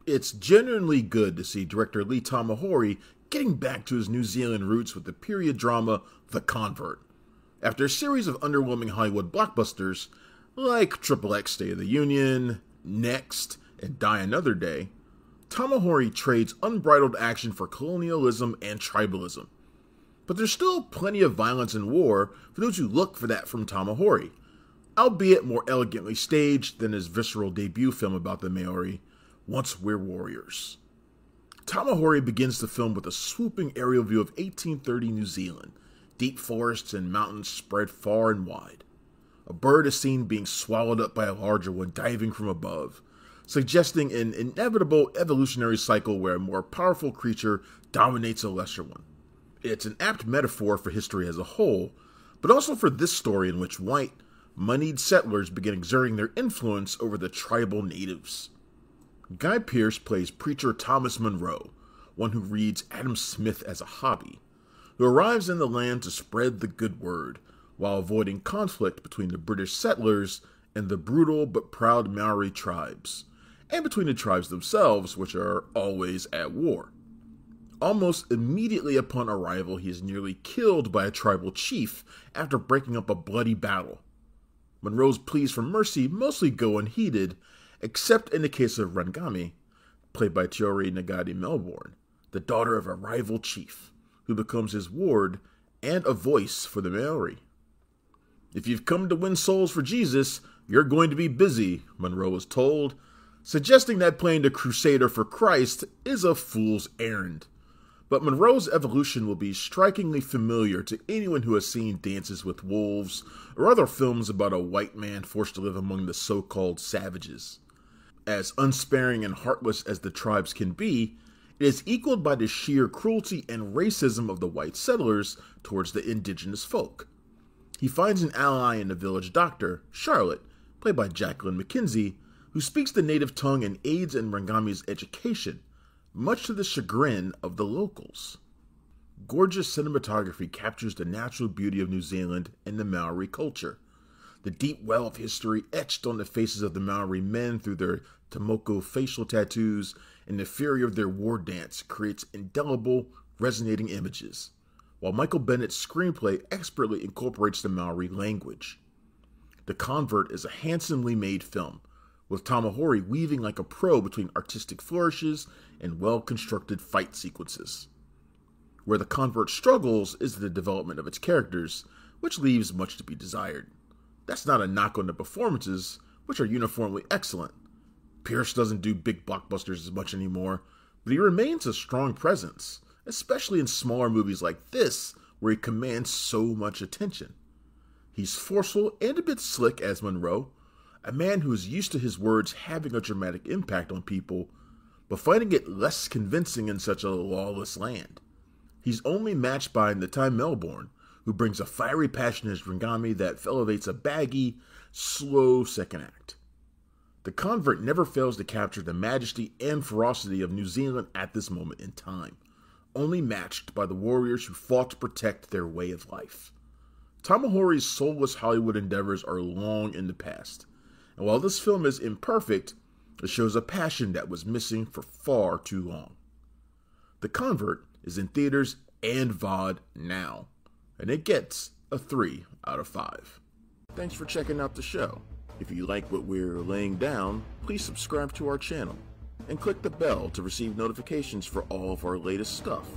It's genuinely good to see director Lee Tamahori getting back to his New Zealand roots with the period drama The Convert. After a series of underwhelming Hollywood blockbusters, like XXX State of the Union, Next, and Die Another Day, Tamahori trades unbridled action for colonialism and tribalism. But there's still plenty of violence and war for those who look for that from Tamahori, albeit more elegantly staged than his visceral debut film about the Māori, Once We're Warriors. Tamahori begins the film with a swooping aerial view of 1830 New Zealand, deep forests and mountains spread far and wide. A bird is seen being swallowed up by a larger one diving from above, suggesting an inevitable evolutionary cycle where a more powerful creature dominates a lesser one. It's an apt metaphor for history as a whole, but also for this story in which white, moneyed settlers begin exerting their influence over the tribal natives. Guy Pearce plays preacher Thomas Munro, one who reads Adam Smith as a hobby, who arrives in the land to spread the good word, while avoiding conflict between the British settlers and the brutal but proud Maori tribes, and between the tribes themselves, which are always at war. Almost immediately upon arrival, he is nearly killed by a tribal chief after breaking up a bloody battle. Munro's pleas for mercy mostly go unheeded, except in the case of Rangami, played by Tiori Nagadi Melbourne, the daughter of a rival chief, who becomes his ward and a voice for the Māori. If you've come to win souls for Jesus, you're going to be busy, Munro was told, suggesting that playing the crusader for Christ is a fool's errand. But Munro's evolution will be strikingly familiar to anyone who has seen Dances with Wolves or other films about a white man forced to live among the so-called savages. As unsparing and heartless as the tribes can be, it is equaled by the sheer cruelty and racism of the white settlers towards the indigenous folk. He finds an ally in the village doctor, Charlotte, played by Jacqueline McKenzie, who speaks the native tongue and aids in Rangami's education, much to the chagrin of the locals. Gorgeous cinematography captures the natural beauty of New Zealand and the Maori culture. The deep well of history etched on the faces of the Maori men through their Tomoko facial tattoos and the fury of their war dance creates indelible, resonating images, while Michael Bennett's screenplay expertly incorporates the Maori language. The Convert is a handsomely made film, with Tamahori weaving like a pro between artistic flourishes and well-constructed fight sequences. Where The Convert struggles is the development of its characters, which leaves much to be desired. That's not a knock on the performances, which are uniformly excellent. Pearce doesn't do big blockbusters as much anymore, but he remains a strong presence, especially in smaller movies like this, where he commands so much attention. He's forceful and a bit slick as Munro, a man who is used to his words having a dramatic impact on people, but finding it less convincing in such a lawless land. He's only matched by Natai Melbourne, who brings a fiery passion as Rangami that elevates a baggy, slow second act. The Convert never fails to capture the majesty and ferocity of New Zealand at this moment in time, only matched by the warriors who fought to protect their way of life. Tamahori's soulless Hollywood endeavors are long in the past, and while this film is imperfect, it shows a passion that was missing for far too long. The Convert is in theaters and VOD now, and it gets a 3 out of 5. Thanks for checking out the show. If you like what we're laying down, please subscribe to our channel and click the bell to receive notifications for all of our latest stuff.